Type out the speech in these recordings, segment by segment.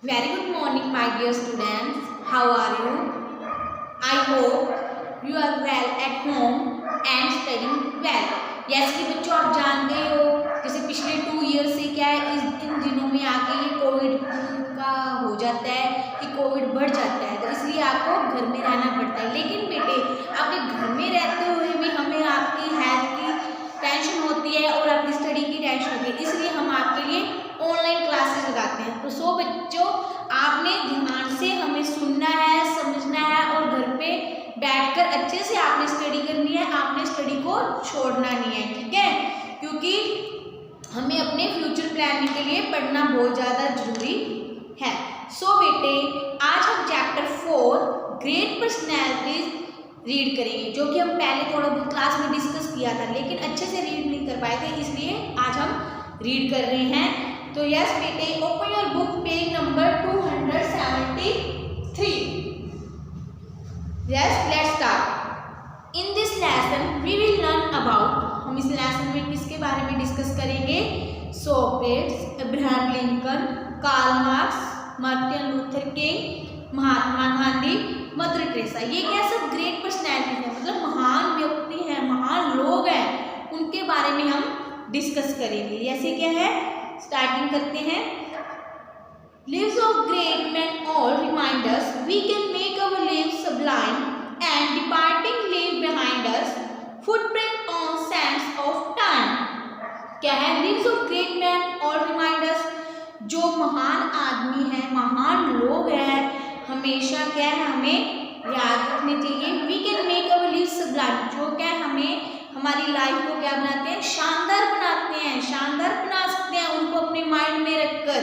Very good morning, my dear students. How are you? I hope you are well at home and studying well. जैसे कि बच्चों आप जानते हो, जैसे पिछले 2 ईयर से क्या है इन दिनों में आके ये कोविड का हो जाता है कि कोविड बढ़ जाता है, तो इसलिए आपको घर में रहना पड़ता है। लेकिन बेटे आपके घर में रहते हुए भी हमें आपकी हेल्थ की टेंशन होती है और आपकी स्टडी की टेंशन होती है, इसलिए हम आपके लिए ऑनलाइन क्लासेस लगाते हैं। तो सो बच्चों आपने ध्यान से हमें सुनना है, समझना है और घर पे बैठकर अच्छे से आपने स्टडी करनी है। आपने स्टडी को छोड़ना नहीं है, ठीक है, क्योंकि हमें अपने फ्यूचर प्लानिंग के लिए पढ़ना बहुत ज़्यादा जरूरी है। सो बेटे आज हम चैप्टर 4 ग्रेट पर्सनैलिटीज रीड करेंगे, जो कि हम पहले थोड़ा बहुत क्लास में डिस्कस किया था, लेकिन अच्छे से रीड नहीं कर पाए थे, इसलिए आज हम रीड कर रहे हैं। तो यस बेटे open your book page number 273। Yes let's start. In this lesson we will learn about, हम इस लेसन में किसके बारे में डिस्कस करेंगे? Socrates, Abraham Lincoln, Karl Marx, Martin Luther King, Mahatma Gandhi, Mother Teresa. ये क्या सब ग्रेट पर्सनैलिटीज है, मतलब महान व्यक्ति हैं, महान लोग हैं, उनके बारे में हम डिस्कस करेंगे। ऐसे क्या है, स्टार्टिंग करते हैं। Lives of great men all remind us we can make our lives sublime and departing leave behind us footprint on sands of time। क्या है? Lives of great men all remind us, जो महान आदमी है, महान लोग हैं, हमेशा क्या है हमें याद रखने चाहिए। We can make our lives sublime, जो क्या है हमें हमारी लाइफ को क्या बनाते हैं? शानदार बनाते हैं, शानदार बना सकते हैं उनको अपने माइंड में रखकर।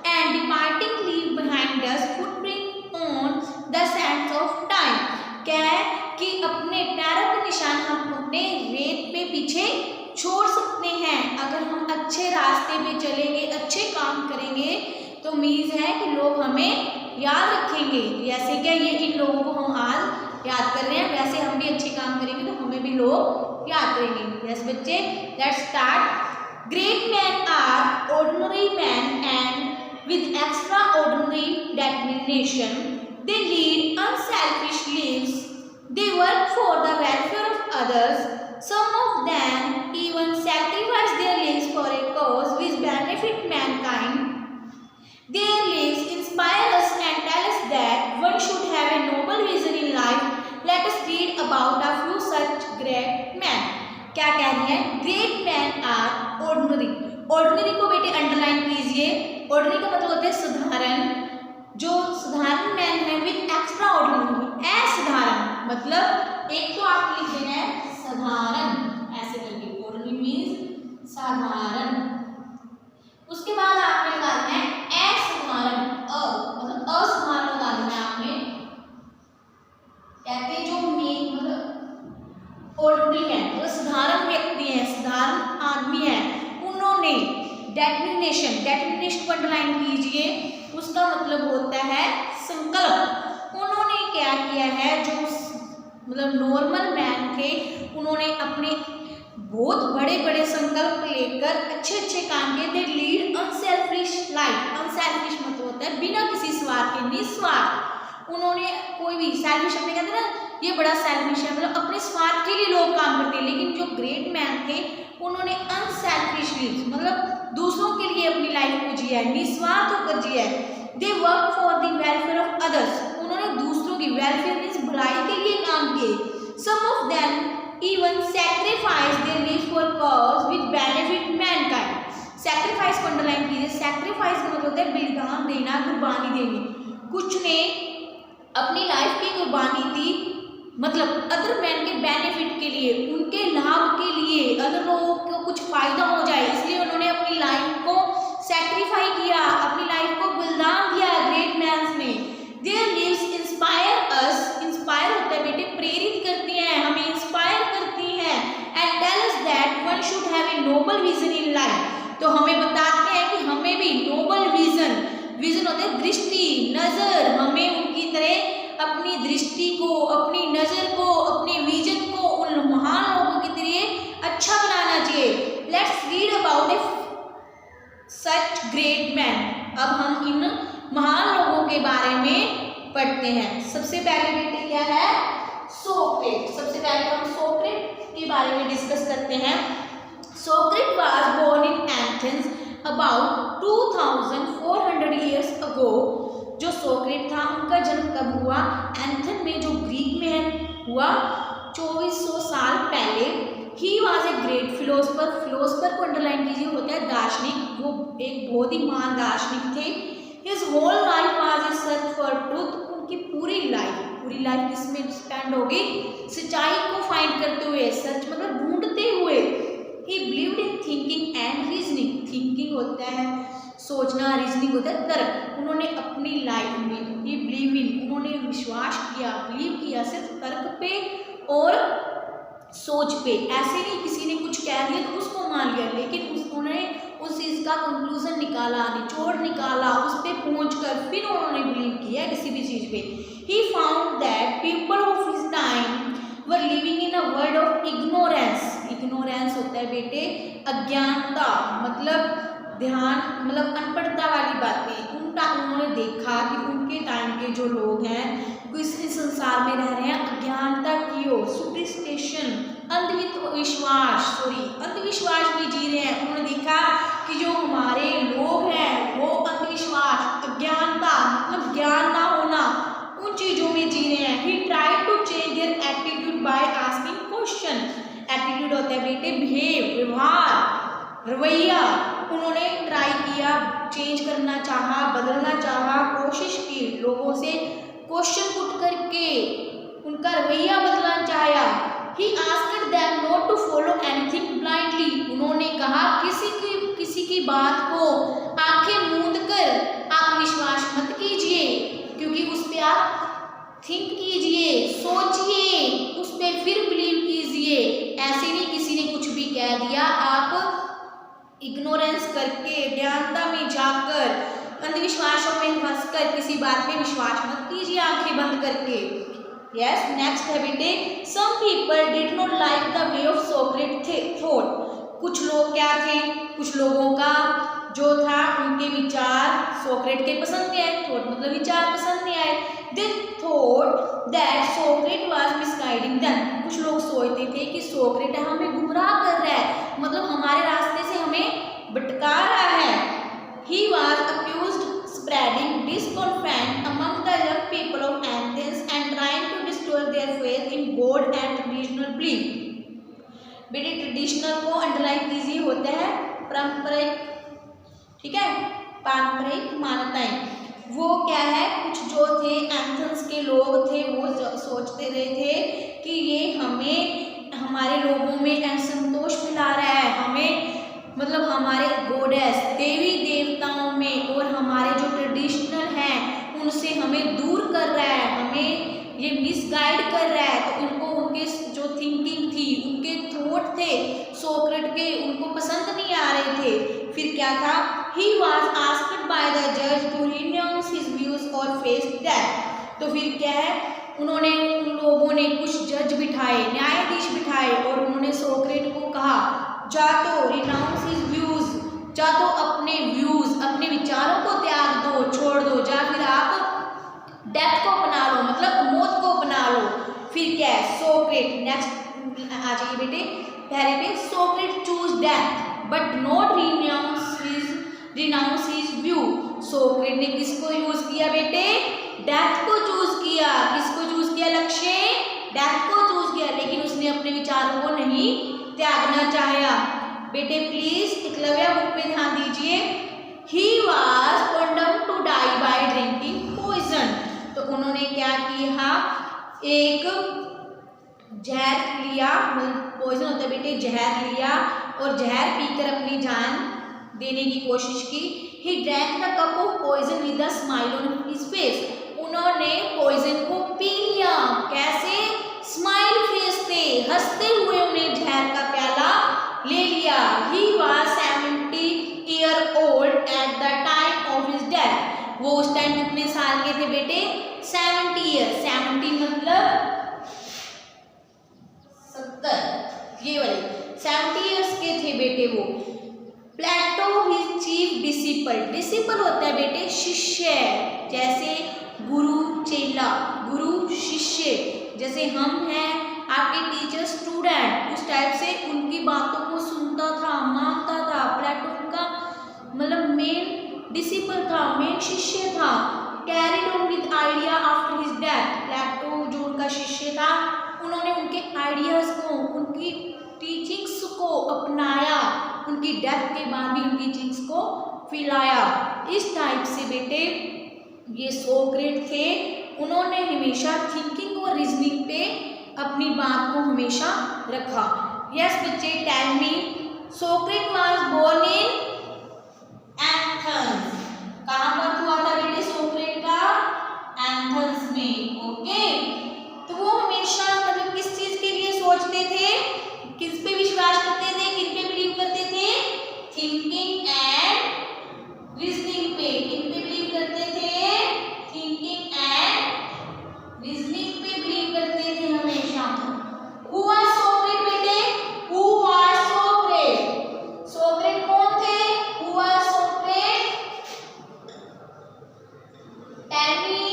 And departing leave behind us footprint on the Sands of time, क्या है कि अपने पैरों के निशान हम अपने रेत पे पीछे छोड़ सकते हैं। अगर हम अच्छे रास्ते पे चलेंगे, अच्छे काम करेंगे, तो उम्मीद है कि लोग हमें याद रखेंगे। जैसे क्या ये इन लोगों को हम आज याद कर रहे हैं, वैसे हम भी अच्छे काम करेंगे तो हमें भी लोग याद करेंगे। यस बच्चे let's start. Great man are ordinary man and with extraordinary determination they lead unselfish lives, they work for the welfare of others, some of them even sacrifice their lives for a cause which benefit mankind, their lives inspire us and tell us that one should have a noble vision in life। Let us read about a few such great men। क्या कह रही है? Great man are ordinary, ordinary को बेटे underline कीजिए। Ordinary का मतलब होता है साधारण, जो साधारण मैन है विद एक्स्ट्रा ऑर्डिनरी, असाधारण, मतलब एक तो आप लिख देना है साधारण ऐसे करके, ऑर्डिनरी मींस साधारण, उसके बाद आपने निकालना है असाधारण, मतलब असाधारण निकालना है आपने। कहते हैं जो मेन मतलब ऑर्डिनरी है, वो साधारण व्यक्ति है, साधारण आदमी है, उन्होंने डेटर्मिनेशन, डेटर्मिनेशन को अंडरलाइन कीजिए, उसका मतलब होता है संकल्प। उन्होंने क्या किया है, जो मतलब नॉर्मल मैन थे, उन्होंने अपने बहुत बड़े बड़े संकल्प लेकर अच्छे अच्छे काम किए। They lead unselfish life, unselfish मतलब होता है बिना किसी स्वार्थ के, निस्वार्थ। उन्होंने कोई भी सेल्फिश, अपने कहते हैं ना ये बड़ा सेल्फिश है, मतलब अपने स्वार्थ के लिए लोग काम करते हैं, लेकिन जो ग्रेट मैन थे उन्होंने अनसेल्फिश लिव्स, मतलब दूसरों के लिए अपनी लाइफ को जिया है, निस्वार्थ होकर जिया है। They work for the welfare of others, उन्होंने दूसरों की वेलफेयर मींस भलाई के लिए काम किए। Some of them even sacrifice their lives for cause which benefit mankind. Sacrifice को अंडरलाइन कीजिए। सैक्रिफाइस का मतलब होता है बलिदान देना, कुर्बानी देनी। कुछ ने अपनी लाइफ की कुर्बानी दी, मतलब अदर मैन के बेनिफिट के लिए, उनके लाभ के लिए, अदर लोगों को कुछ फायदा हो जाए, इसलिए उन्होंने अपनी लाइफ को सैक्रिफाई किया, अपनी लाइफ को बलिदान दिया ग्रेट मैन्स ने। Their lives inspire us, inspire होता है बेटे प्रेरित करती हैं, हमें इंस्पायर करती हैं। And tell us that one should have a noble vision in life, तो हमें बताते हैं कि हमें भी नोबल विजन, विजन होता है दृष्टि, नजर, हमें उनकी तरह अपनी दृष्टि को, अपनी नजर को, अपने विजन को उन महान लोगों की तरह अच्छा बनाना चाहिए। Let's read about A such great man. अब हम इन महान लोगों के बारे में पढ़ते हैं। सबसे पहले बेटे क्या है, सोक्रेट। सबसे पहले हम सोक्रेट के बारे में डिस्कस करते हैं। Socrates was born in Athens about 2400 years ago. जो सोक्रेट था उनका जन्म कब हुआ, एथेंस में जो ग्रीक में हुआ 2400 साल पहले। He was a great philosopher. Philosopher को अंडरलाइन कीजिए, होता है दार्शनिक। वो एक बहुत ही महान दार्शनिक थे। His whole life was a search for truth. उनकी पूरी लाइफ किसमें स्पेंड होगी, सच्चाई को फाइंड करते हुए, सर्च मतलब ढूंढते हुए। ही believed in thinking and reasoning. Thinking होता है सोचना, रीजनिंग होता है तर्क। उन्होंने अपनी लाइफ में ही बिलीव इन, उन्होंने विश्वास किया, बिलीव किया सिर्फ तर्क पे और सोच पे। ऐसे नहीं किसी ने कुछ कह दिया तो उसको मान लिया, लेकिन उन्होंने उस चीज़ का कंक्लूजन निकाला, निचोड़ निकाला, उस पर पहुँच कर फिर उन्होंने बिलीव किया किसी भी चीज़ पे। He found that people of his time were living in a world of ignorance. Ignorance होता है बेटे अज्ञानता, मतलब ध्यान, मतलब अनपढ़ता वाली बातें। उन्होंने देखा कि उनके टाइम के जो लोग हैं वो इस संसार में रह रहे हैं अज्ञानता की ओर, सुपरस्टिशन, अंधविश्वास में जी रहे हैं। उन्होंने देखा कि जो हमारे लोग हैं वो अंधविश्वास, अज्ञानता मतलब ज्ञान ना होना, उन चीज़ों में जी रहे हैं। He tried to change their attitude by asking question. Attitude होता है बेटे बिहेव, व्यवहार, रवैया। उन्होंने ट्राई किया, चेंज करना चाहा, बदलना चाहा, कोशिश की, लोगों से क्वेश्चन पुट करके उनका रवैया बदलना चाहा। He asked them not to follow anything blindly. उन्होंने कहा किसी की बात को आंखें मूंद कर आप विश्वास मत कीजिए, क्योंकि उस पर आप थिंक कीजिए, सोचिए, उस पर फिर बिलीव कीजिए। ऐसे नहीं किसी ने कुछ भी कह दिया आप इग्नोरेंस करके, ज्ञानता में जाकर, अंधविश्वासों में फंसकर किसी बात पे विश्वास मत कीजिए आंखें बंद करके। यस, नेक्स्ट है बेटे, some people did not like the way of Socrates thought. कुछ लोग क्या थे, कुछ लोगों का जो था उनके विचार सोक्रेट के पसंद नहीं आए। थॉट मतलब विचार पसंद नहीं आए। They thought that सोक्रेट was misguiding them. कुछ लोग सोचते थे कि सोक्रेट हमें गुमराह कर रहा है, मतलब हमारे रास्ते से हमें भटका रहा है। He was accused spreading discontent among the young people of Athens and trying to destroy their faith in God and traditional belief. बेटे ट्रेडिशनल को अंडरलाइन कीजिए, होता है पारंपरिक, ठीक है, पारंपरिक मान्यताएं। वो क्या है, कुछ जो थे एथेंस के लोग थे वो सोचते रहे थे कि ये हमारे लोगों में असंतोष फैला रहा है, हमें मतलब हमारे गॉडेस देवी देवताओं में और हमारे जो ट्रेडिशनल हैं उनसे हमें दूर कर रहा है, हमें ये मिसगाइड कर रहा है। तो उनको उनके जो थिंकिंग थी, उनके थॉट थे सोक्रेट के, उनको पसंद नहीं आ रहे थे। फिर क्या था, he was asked by the जज टू रिनाउंस हिज व्यूज और फेस डेथ। तो फिर क्या है, उन लोगों ने कुछ जज बिठाए, न्यायाधीश बिठाए और उन्होंने सोक्रेट को कहा जा तो रिनाउंस हिज व्यूज, जा तो अपने व्यूज, अपने विचारों को त्याग दो, छोड़ दो, जा फिर आप डेथ को अपना लो, मतलब मौत को अपना लो। फिर क्या है, सोक्रेट, नेक्स्ट आ जाइए बेटे पहले पे, Socrates choose death but not renounce his view. Socrates ने किसको यूज किया बेटे, डेथ को चूज किया। किसको चूज किया, लक्ष्य डेथ को चूज किया, लेकिन उसने अपने विचारों को नहीं त्यागना चाहा। बेटे प्लीज एकलव्य बुक पे ध्यान दीजिए। He was condemned to die by drinking poison. तो उन्होंने क्या किया, एक जहर लिया, पॉइजन होता है बेटे जहर लिया, और जहर पीकर अपनी जान देने की कोशिश की। He drank the cup of poison with a smile on his face. उन्होंने पॉइजन को पी लिया, कैसे, स्माइल फेस से, हंसते हुए उन्हें जहर का प्याला ले लिया। He was 70 year old at the time of his death. वो उस टाइम कितने साल के थे बेटे, 70 ईयर। 70 मतलब 70, ये वाले 70 ईयर्स के थे बेटे वो। Plato his chief disciple disciple, disciple होता है बेटे शिष्य, जैसे गुरु चेला, गुरु शिष्य, जैसे हम हैं आपके टीचर स्टूडेंट, उस टाइप से उनकी बातों को सुनता था, मानता था। प्लेटो का मतलब मेन डिसिपल था, मेन शिष्य था। Carried on with idea after his death, Plato जो उनका शिष्य था, उन्होंने उनके आइडियाज को, उनकी टीचिंग्स को अपनाया, उनकी डेथ के बाद भी उनकी टीचिंग्स को फैलाया। इस टाइप से बेटे ये सोक्रेट थे, उन्होंने हमेशा थिंकिंग और रीजनिंग पे अपनी बात को हमेशा रखा। यस बच्चे, tell me, Socrates was born in Athens. कहाँ पर हुआ था बेटे सोक्रेट का? एथेंस में। ओके, तो वो हमेशा मतलब किस चीज के लिए सोचते थे, किस पे विश्वास करते थे, किन पे बिलीव करते थे? थिंकिंग एंड रीजनिंग पे। किन पे बिलीव करते थे? थिंकिंग एंड रीजनिंग पे बिलीव करते थे हमेशा। Who was Socrates बेटे? Who was Socrates? Socrates कौन थे? Who was Socrates? Tell me.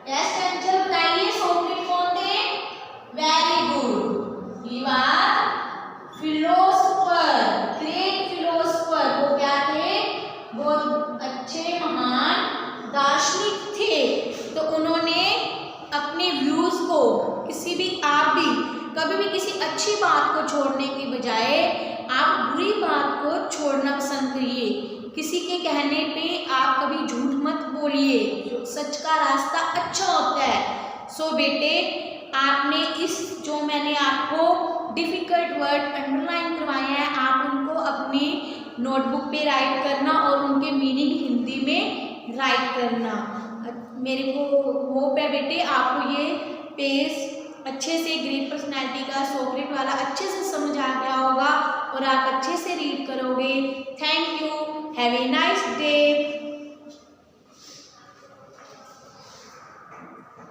Yes, चंचल बताइए, Socrates कौन थे? Very good. He was philosopher, great philosopher. वो क्या थे? बहुत अच्छे महान दार्शनिक थे। तो उन्होंने अपने व्यूज को, किसी भी आप भी कभी भी किसी अच्छी बात को छोड़ने के बजाय आप बुरी बात को छोड़ना पसंद करिए। किसी के कहने पे आप कभी झूठ मत बोलिए, सच का रास्ता अच्छा होता है। सो बेटे, आपने इस जो मैंने आपको डिफिकल्ट वर्ड अंडरलाइन करवाया है, आप उनको अपनी नोटबुक पे राइट करना और उनके मीनिंग हिंदी में राइट करना। मेरे को होप है बेटे आपको ये पेज अच्छे से ग्रेट पर्सनैलिटी का सोक्रेट वाला अच्छे से समझ आ गया होगा और आप अच्छे से रीड करोगे। Thank you, have a nice day.